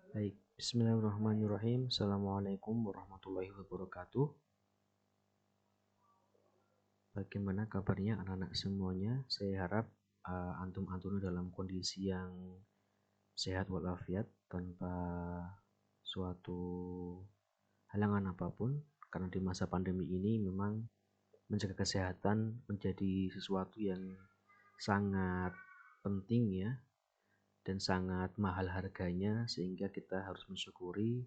Baik, bismillahirrahmanirrahim. Assalamualaikum warahmatullahi wabarakatuh. Bagaimana kabarnya anak-anak semuanya? Saya harap antum-antum dalam kondisi yang sehat walafiat tanpa suatu halangan apapun. Karena di masa pandemi ini memang menjaga kesehatan menjadi sesuatu yang sangat penting ya, dan sangat mahal harganya, sehingga kita harus mensyukuri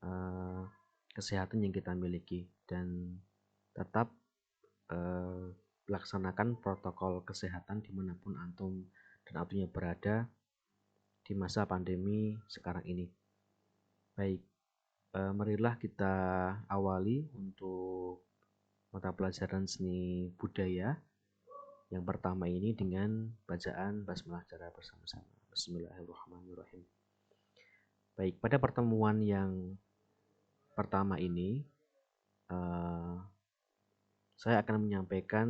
uh, kesehatan yang kita miliki dan tetap uh, laksanakan protokol kesehatan dimanapun antum dan antumnya berada di masa pandemi sekarang ini. Baik, marilah kita awali untuk mata pelajaran seni budaya yang pertama ini dengan bacaan basmalah secara bersama-sama. Bismillahirrahmanirrahim. Baik, pada pertemuan yang pertama ini saya akan menyampaikan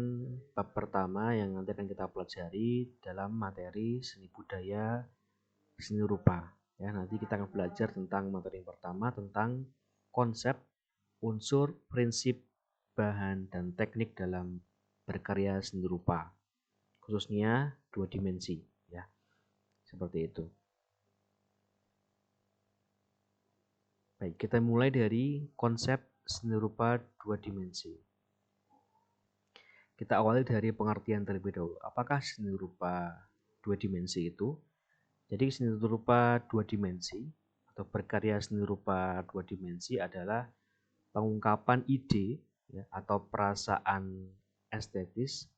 bab pertama yang nanti akan kita pelajari dalam materi seni budaya, seni rupa. Ya, nanti kita akan belajar tentang materi yang pertama tentang konsep, unsur, prinsip, bahan, dan teknik dalam berkarya seni rupa, khususnya dua dimensi. Ya, seperti itu. Baik, kita mulai dari konsep seni rupa dua dimensi. Kita awali dari pengertian terlebih dahulu. Apakah seni rupa dua dimensi itu? Jadi seni rupa dua dimensi atau berkarya seni rupa dua dimensi adalah pengungkapan ide ya, atau perasaan estetis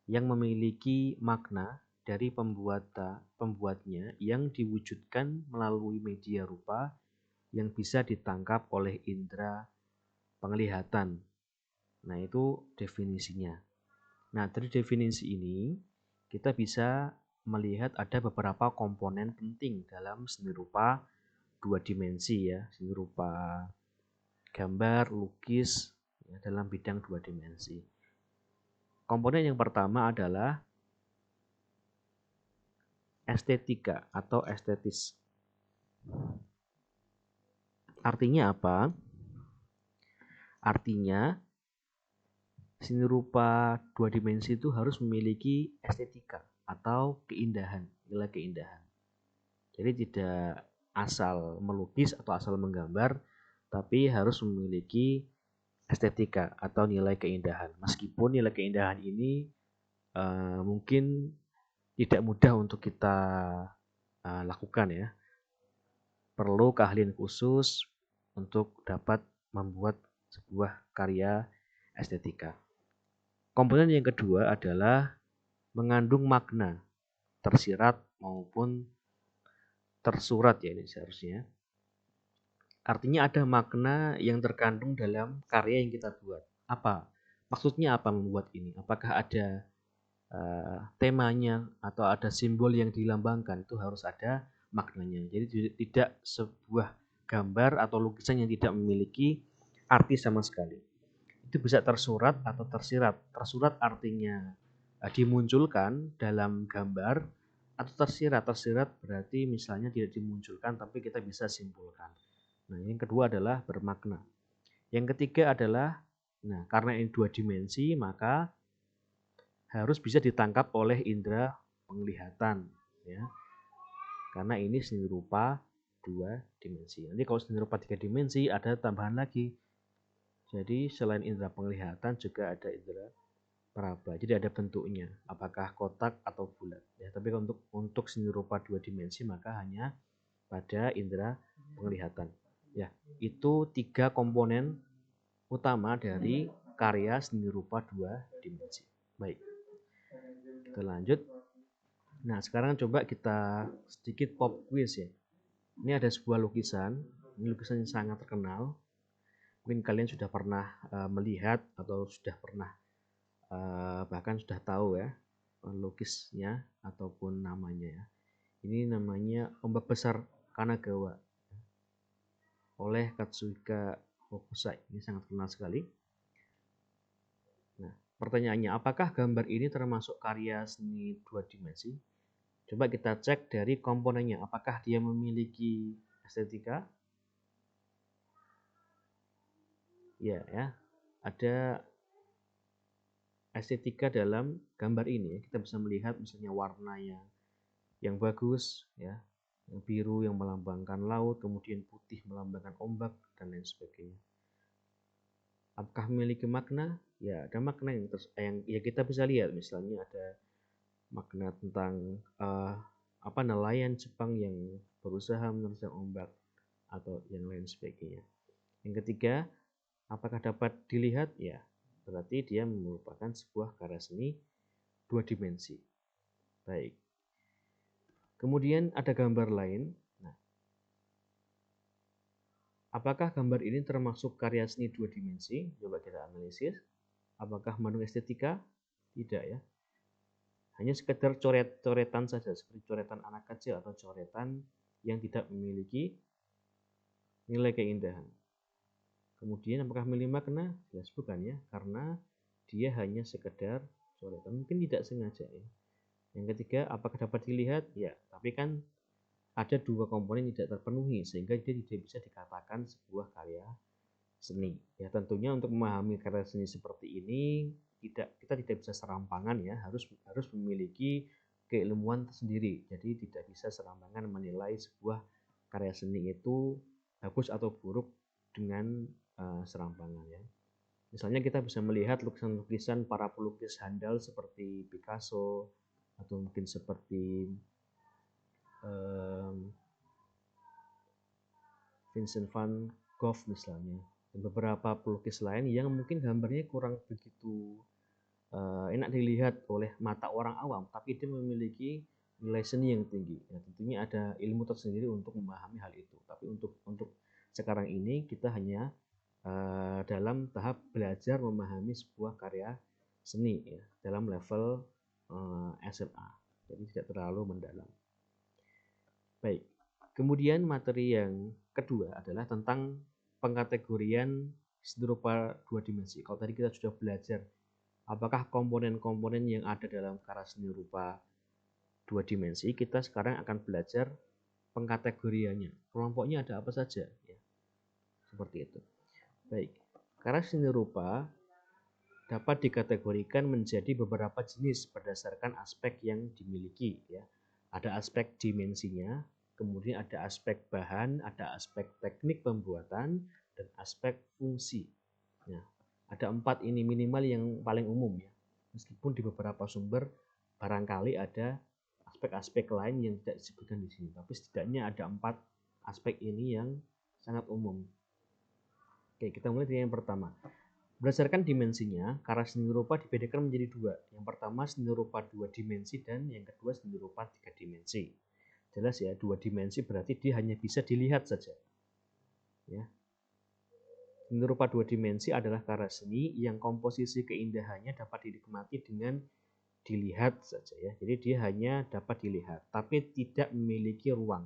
yang memiliki makna dari pembuatnya yang diwujudkan melalui media rupa yang bisa ditangkap oleh indera penglihatan. Nah, itu definisinya. Nah, dari definisi ini kita bisa melihat ada beberapa komponen penting dalam seni rupa dua dimensi ya, seni rupa gambar, lukis ya, dalam bidang dua dimensi. Komponen yang pertama adalah estetika atau estetis. Artinya apa? Artinya seni rupa dua dimensi itu harus memiliki estetika atau keindahan, nilai keindahan. Jadi tidak asal melukis atau asal menggambar, tapi harus memiliki estetika atau nilai keindahan. Meskipun nilai keindahan ini mungkin tidak mudah untuk kita lakukan ya. Perlu keahlian khusus untuk dapat membuat sebuah karya estetika. Komponen yang kedua adalah mengandung makna tersirat maupun tersurat ya, ini seharusnya. Artinya ada makna yang terkandung dalam karya yang kita buat. Apa? Maksudnya apa membuat ini? Apakah ada temanya atau ada simbol yang dilambangkan? Itu harus ada maknanya. Jadi tidak sebuah gambar atau lukisan yang tidak memiliki arti sama sekali. Itu bisa tersurat atau tersirat. Tersurat artinya dimunculkan dalam gambar, atau tersirat. Tersirat berarti misalnya tidak dimunculkan tapi kita bisa simpulkan. Nah, yang kedua adalah bermakna. Yang ketiga adalah, nah karena ini dua dimensi, maka harus bisa ditangkap oleh indera penglihatan, ya. Karena ini seni rupa dua dimensi. Nanti kalau seni rupa tiga dimensi ada tambahan lagi. Jadi selain indera penglihatan juga ada indera peraba. Jadi ada bentuknya, apakah kotak atau bulat. Ya, tapi untuk seni rupa dua dimensi maka hanya pada indera penglihatan. Ya, itu tiga komponen utama dari karya seni rupa dua dimensi. Baik, kita lanjut. Nah, sekarang coba kita sedikit pop quiz ya. Ini ada sebuah lukisan. Ini lukisan yang sangat terkenal. Mungkin kalian sudah pernah melihat atau sudah pernah bahkan sudah tahu ya lukisnya ataupun namanya ya. Ini namanya Ombak Besar Kanagawa oleh Katsuhika Hokusai. Ini sangat terkenal sekali. Nah, pertanyaannya, apakah gambar ini termasuk karya seni dua dimensi? Coba kita cek dari komponennya, apakah dia memiliki estetika? Ya, ada estetika dalam gambar ini. Kita bisa melihat misalnya warnanya yang bagus, ya, yang biru yang melambangkan laut, kemudian putih melambangkan ombak dan lain sebagainya. Apakah memiliki makna? Ya, ada makna yang ya kita bisa lihat, misalnya ada makna tentang nelayan Jepang yang berusaha menerjang ombak atau yang lain sebagainya. Yang ketiga, apakah dapat dilihat? Ya, berarti dia merupakan sebuah karya seni 2 dimensi. Baik. Kemudian ada gambar lain. Nah, apakah gambar ini termasuk karya seni 2 dimensi? Coba kita analisis. Apakah mengandung estetika? Tidak, ya. Hanya sekedar coret-coretan saja, seperti coretan anak kecil atau coretan yang tidak memiliki nilai keindahan. Kemudian apakah memiliki makna? Jelas bukan, ya, karena dia hanya sekedar coretan, mungkin tidak sengaja, ya. Yang ketiga, apakah dapat dilihat? Ya, tapi kan ada 2 komponen tidak terpenuhi sehingga dia tidak bisa dikatakan sebuah karya seni. Ya, tentunya untuk memahami karya seni seperti ini kita tidak bisa serampangan, ya, harus memiliki keilmuan tersendiri. Jadi tidak bisa serampangan menilai sebuah karya seni itu bagus atau buruk dengan serampangan, ya. Misalnya kita bisa melihat lukisan-lukisan para pelukis handal seperti Picasso atau mungkin seperti Vincent van Gogh misalnya, dan beberapa pelukis lain yang mungkin gambarnya kurang begitu enak dilihat oleh mata orang awam, tapi dia memiliki nilai seni yang tinggi. Ya, tentunya ada ilmu tersendiri untuk memahami hal itu. Tapi untuk sekarang ini kita hanya dalam tahap belajar memahami sebuah karya seni, ya, dalam level SMA. Jadi tidak terlalu mendalam. Baik. Kemudian materi yang kedua adalah tentang pengkategorian seni rupa 2 dimensi. Kalau tadi kita sudah belajar apakah komponen-komponen yang ada dalam karya seni rupa 2 dimensi, kita sekarang akan belajar pengkategoriannya. Kelompoknya ada apa saja, ya. Seperti itu. Baik. Karya seni rupa dapat dikategorikan menjadi beberapa jenis berdasarkan aspek yang dimiliki, ya. Ada aspek dimensinya, kemudian ada aspek bahan, ada aspek teknik pembuatan, dan aspek fungsi. Nah, ada 4 ini minimal yang paling umum, ya. Meskipun di beberapa sumber barangkali ada aspek-aspek lain yang tidak disebutkan di sini, tapi setidaknya ada 4 aspek ini yang sangat umum. Oke, kita mulai dengan yang pertama. Berdasarkan dimensinya, karya seni rupa dibedakan menjadi 2. Yang pertama seni rupa 2 dimensi dan yang kedua seni rupa 3 dimensi. Jelas, ya, 2 dimensi berarti dia hanya bisa dilihat saja. Ya. Seni rupa 2 dimensi adalah karya seni yang komposisi keindahannya dapat dinikmati dengan dilihat saja, ya. Jadi dia hanya dapat dilihat, tapi tidak memiliki ruang.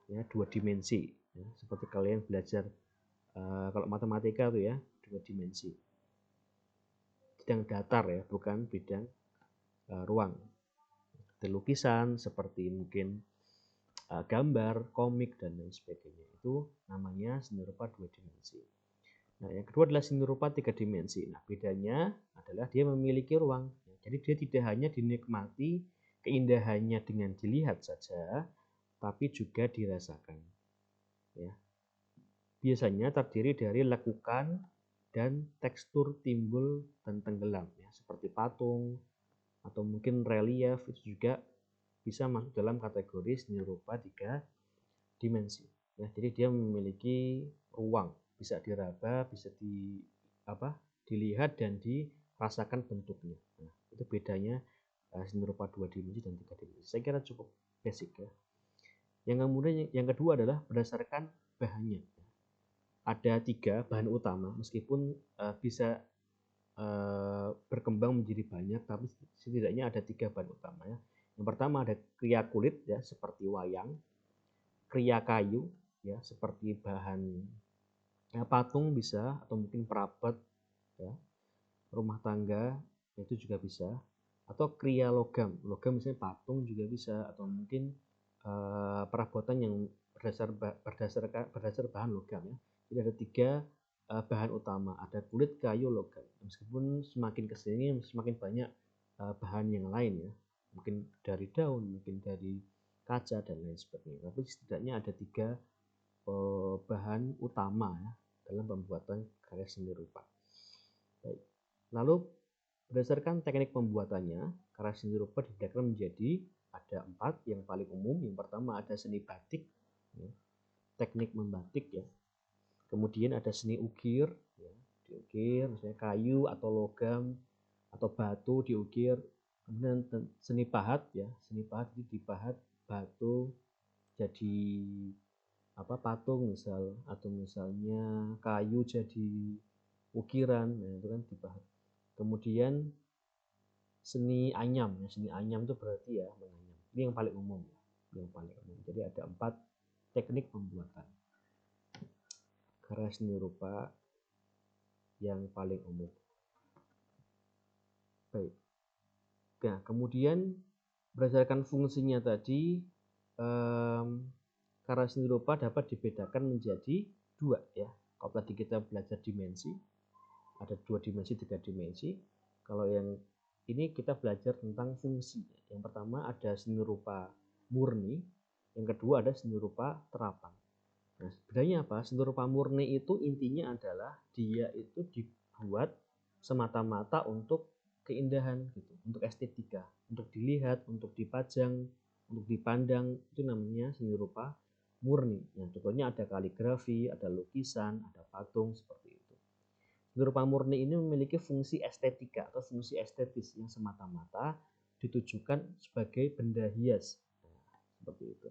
Ya, 2 dimensi. Ya, seperti kalian belajar kalau matematika itu, ya, 2 dimensi. Bidang datar, ya, bukan bidang ruang. Lukisan seperti mungkin gambar, komik dan lain sebagainya, itu namanya seni rupa 2 dimensi. Nah, yang kedua adalah seni rupa 3 dimensi. Nah, bedanya adalah dia memiliki ruang. Jadi dia tidak hanya dinikmati keindahannya dengan dilihat saja, tapi juga dirasakan. Ya. Biasanya terdiri dari lekukan dan tekstur timbul dan tenggelam, ya, seperti patung atau mungkin relief, itu juga bisa masuk dalam kategori seni rupa 3 dimensi. Ya, jadi dia memiliki ruang, bisa diraba, bisa dilihat dan dirasakan bentuknya. Nah, itu bedanya seni rupa 2 dimensi dan 3 dimensi. Saya kira cukup basic, ya. Yang kedua adalah berdasarkan bahannya. Ada 3 bahan utama, meskipun bisa berkembang menjadi banyak, tapi setidaknya ada 3 bahan utama, ya. Yang pertama ada kria kulit, ya, seperti wayang, kria kayu, ya, seperti bahan patung bisa, atau mungkin perabot, ya, rumah tangga itu juga bisa, atau kriya logam. Logam misalnya patung juga bisa, atau mungkin perabotan yang berdasar bahan logam ya. Jadi ada 3 bahan utama, ada kulit, kayu, logam. Meskipun semakin kesini semakin banyak bahan yang lain ya, mungkin dari daun, mungkin dari kaca dan lain sebagainya. Tapi setidaknya ada 3 bahan utama ya dalam pembuatan karya seni rupa. Baik. Lalu berdasarkan teknik pembuatannya, karya seni rupa dibedakan menjadi ada 4 yang paling umum. Yang pertama ada seni batik, ya, teknik membatik ya. Kemudian ada seni ukir, ya, diukir misalnya kayu atau logam atau batu diukir. Kemudian seni pahat ya, seni pahat itu dipahat batu jadi patung misal, atau misalnya kayu jadi ukiran, nah itu kan dipahat. Kemudian seni anyam ya, seni anyam itu berarti ya menganyam. Ini yang paling umum ya, yang paling umum. Jadi ada 4 teknik pembuatan karya seni rupa yang paling umum. Baik. Nah, kemudian berdasarkan fungsinya tadi, karya seni rupa dapat dibedakan menjadi 2 ya. Kalau tadi kita belajar dimensi, ada 2 dimensi, 3 dimensi. Kalau yang ini kita belajar tentang fungsi. Yang pertama ada seni rupa murni, yang kedua ada seni rupa terapan. Nah, bedanya apa? Seni rupa murni itu intinya adalah dia itu dibuat semata-mata untuk keindahan gitu, untuk estetika, untuk dilihat, untuk dipajang, untuk dipandang, itu namanya seni rupa murni. Nah, contohnya ada kaligrafi, ada lukisan, ada patung seperti itu. Seni rupa murni ini memiliki fungsi estetika atau fungsi estetis yang semata-mata ditujukan sebagai benda hias. Nah, seperti itu.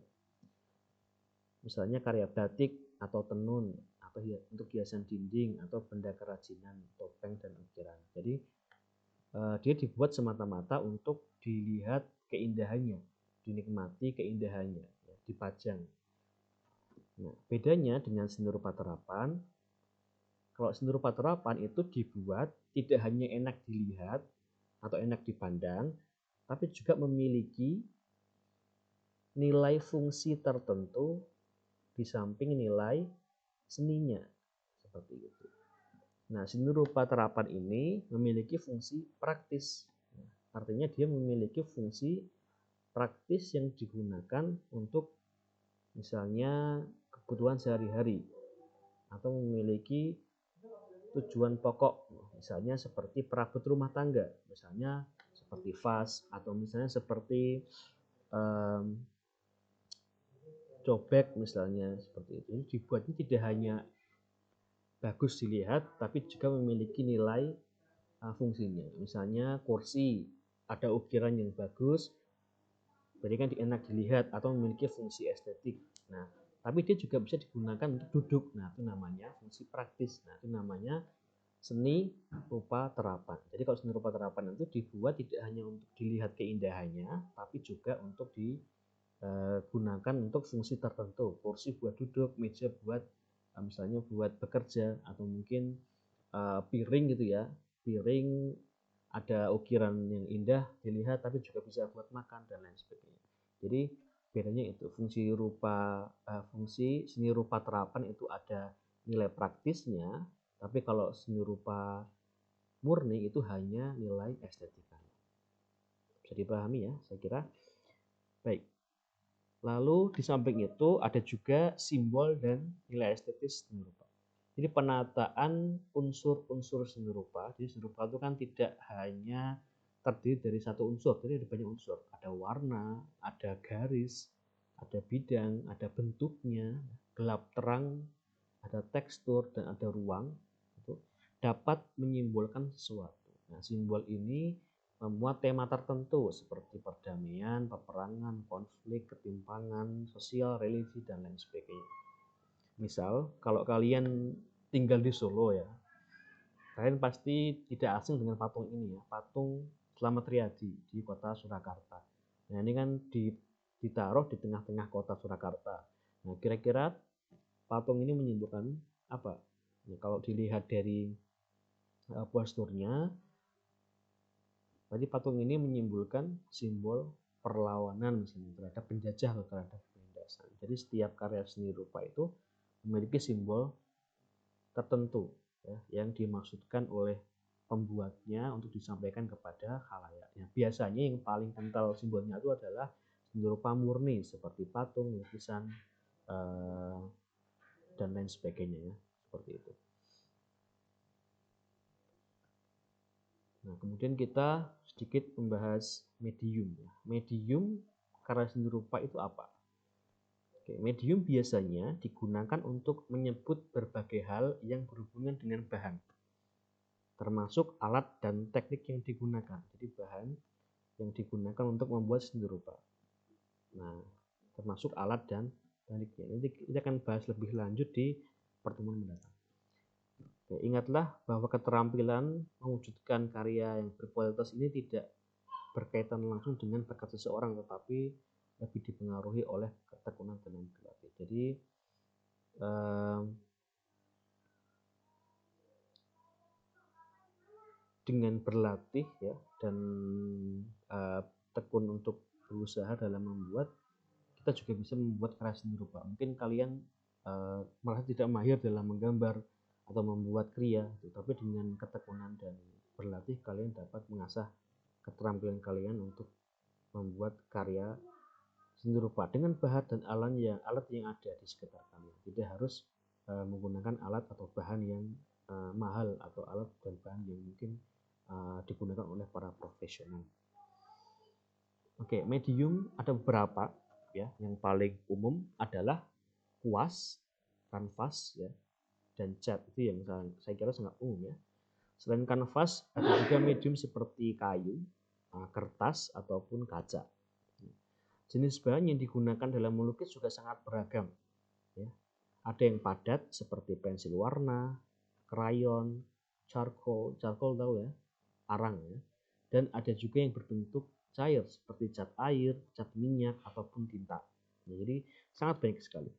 Misalnya karya batik atau tenun atau untuk hiasan dinding atau benda kerajinan, topeng dan ukiran. Jadi dia dibuat semata-mata untuk dilihat keindahannya, dinikmati keindahannya, ya, dipajang. Nah, bedanya dengan seni rupa terapan, kalau seni rupa terapan itu dibuat tidak hanya enak dilihat atau enak dipandang, tapi juga memiliki nilai fungsi tertentu di samping nilai seninya, seperti itu. Nah, seni rupa terapan ini memiliki fungsi praktis. Artinya dia memiliki fungsi praktis yang digunakan untuk misalnya kebutuhan sehari-hari atau memiliki tujuan pokok, misalnya seperti perabot rumah tangga, misalnya seperti vas atau misalnya seperti cobek misalnya, seperti itu. Dibuatnya tidak hanya bagus dilihat tapi juga memiliki nilai fungsinya. Misalnya kursi ada ukiran yang bagus, berarti kan enak dilihat atau memiliki fungsi estetik. Nah, tapi dia juga bisa digunakan untuk duduk. Nah, itu namanya fungsi praktis. Nah, itu namanya seni rupa terapan. Jadi kalau seni rupa terapan itu dibuat tidak hanya untuk dilihat keindahannya, tapi juga untuk digunakan untuk fungsi tertentu. Kursi buat duduk, meja buat misalnya buat bekerja, atau mungkin piring gitu ya. Piring ada ukiran yang indah dilihat tapi juga bisa buat makan dan lain sebagainya. Jadi bedanya itu fungsi seni rupa terapan itu ada nilai praktisnya, tapi kalau seni rupa murni itu hanya nilai estetika. Bisa dipahami ya, saya kira. Baik. Lalu di samping itu ada juga simbol dan nilai estetis seni rupa. Jadi penataan unsur-unsur seni rupa. Jadi seni rupa itu kan tidak hanya terdiri dari satu unsur, jadi ada banyak unsur. Ada warna, ada garis, ada bidang, ada bentuknya, gelap terang, ada tekstur, dan ada ruang. Itu dapat menyimbolkan sesuatu. Nah, simbol ini memuat tema tertentu seperti perdamaian, peperangan, konflik, ketimpangan, sosial, religi, dan lain sebagainya. Misal, kalau kalian tinggal di Solo ya, kalian pasti tidak asing dengan patung ini ya, patung Slamet Riyadi di kota Surakarta. Nah, ini kan ditaruh di tengah-tengah kota Surakarta. Nah, kira-kira patung ini menyimbolkan apa? Nah, kalau dilihat dari posturnya, Berarti patung ini menyimbolkan simbol perlawanan misalnya terhadap penjajah atau terhadap penindasan. Jadi setiap karya seni rupa itu memiliki simbol tertentu ya, yang dimaksudkan oleh pembuatnya untuk disampaikan kepada khalayak. Ya, biasanya yang paling kental simbolnya itu adalah seni rupa murni seperti patung, lukisan, dan lain sebagainya ya, seperti itu. Nah, kemudian kita sedikit membahas medium. Medium karya seni rupa itu apa? Oke, medium biasanya digunakan untuk menyebut berbagai hal yang berhubungan dengan bahan, termasuk alat dan teknik yang digunakan. Jadi bahan yang digunakan untuk membuat seni rupa. Nah, termasuk alat dan tekniknya. Nanti kita akan bahas lebih lanjut di pertemuan mendatang. Oke, ingatlah bahwa keterampilan mewujudkan karya yang berkualitas ini tidak berkaitan langsung dengan bakat seseorang, tetapi lebih dipengaruhi oleh ketekunan dan berlatih. Jadi dengan berlatih ya dan tekun untuk berusaha dalam membuat, kita juga bisa membuat karya seni rupa. Mungkin kalian malah tidak mahir dalam menggambar atau membuat kriya, tapi dengan ketekunan dan berlatih kalian dapat mengasah keterampilan kalian untuk membuat karya seni rupa dengan bahan dan alat yang ada di sekitar kalian. Tidak harus menggunakan alat atau bahan yang mahal atau alat dan bahan yang mungkin digunakan oleh para profesional. Oke, medium ada beberapa ya. Yang paling umum adalah kuas, kanvas ya, dan cat. Itu yang saya kira sangat umum ya. Selain kanvas, ada juga medium seperti kayu, kertas ataupun kaca. Jenis bahan yang digunakan dalam melukis juga sangat beragam ya. Ada yang padat seperti pensil warna, krayon, charcoal tahu ya, arang ya. Dan ada juga yang berbentuk cair seperti cat air, cat minyak ataupun tinta. Nah, jadi sangat banyak sekali.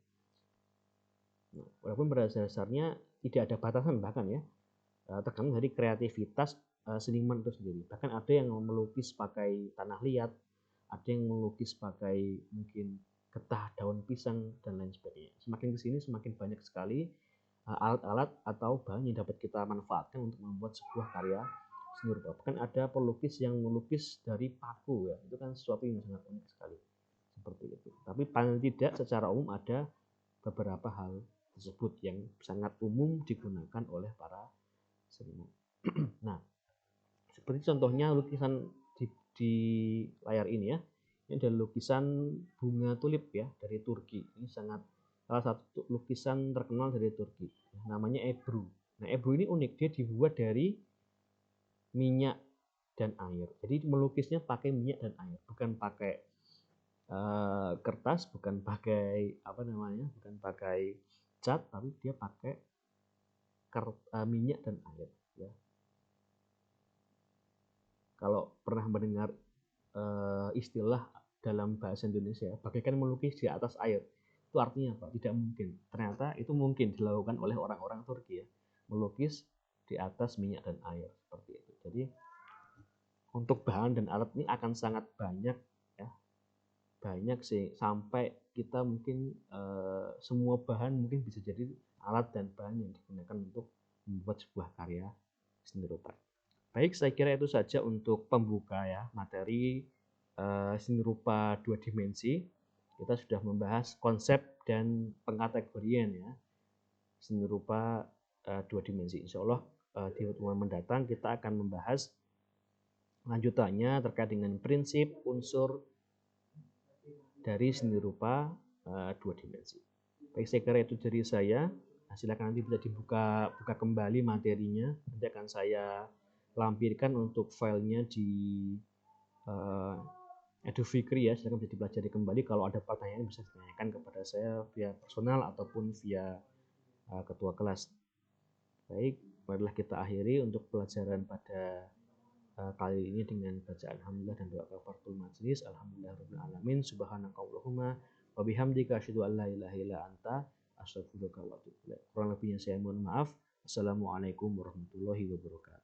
Nah, walaupun pada dasarnya tidak ada batasan bahkan ya, tergantung dari kreativitas seniman itu sendiri. Bahkan ada yang melukis pakai tanah liat, ada yang melukis pakai mungkin getah daun pisang dan lain sebagainya. Semakin kesini semakin banyak sekali alat-alat atau bahan yang dapat kita manfaatkan untuk membuat sebuah karya seni rupa. Bahkan ada pelukis yang melukis dari paku ya, itu kan sesuatu yang sangat unik sekali seperti itu. Tapi paling tidak secara umum ada beberapa hal tersebut yang sangat umum digunakan oleh para seniman. Nah, seperti contohnya lukisan di layar ini ya. Ini adalah lukisan bunga tulip ya dari Turki. Ini salah satu lukisan terkenal dari Turki. Namanya Ebru. Nah, Ebru ini unik, dia dibuat dari minyak dan air. Jadi melukisnya pakai minyak dan air, bukan pakai kertas, bukan pakai bukan pakai cat, tapi dia pakai minyak dan air ya. Kalau pernah mendengar istilah dalam bahasa Indonesia bagaikan melukis di atas air, itu artinya apa? Tidak mungkin. Ternyata itu mungkin dilakukan oleh orang-orang Turki ya, melukis di atas minyak dan air seperti itu. Jadi untuk bahan dan alat ini akan sangat banyak ya, banyak sih, sampai kita mungkin semua bahan mungkin bisa jadi alat dan bahan yang digunakan untuk membuat sebuah karya seni rupa. Baik, saya kira itu saja untuk pembuka ya materi seni rupa 2 dimensi. Kita sudah membahas konsep dan pengkategorian ya seni rupa 2 dimensi. Insya Allah di pertemuan mendatang kita akan membahas lanjutannya terkait dengan prinsip unsur dari seni rupa 2 dimensi. Baik, saya kira itu dari saya. Silakan nanti bisa dibuka kembali materinya. Nanti akan saya lampirkan untuk filenya di EduFikri ya. Silakan bisa dipelajari kembali. Kalau ada pertanyaan bisa ditanyakan kepada saya via personal ataupun via ketua kelas. Baik, marilah kita akhiri untuk pelajaran pada kali ini dengan bacaan alhamdulillah dan doa kafaratul majelis. Alhamdulillahirabbil alamin. Subhanakallahumma wa bihamdika asyhadu an la ilaha illa anta astaghfiruka wa atubu ilaik. Kurang lebihnya saya mohon maaf. Assalamualaikum warahmatullahi wabarakatuh.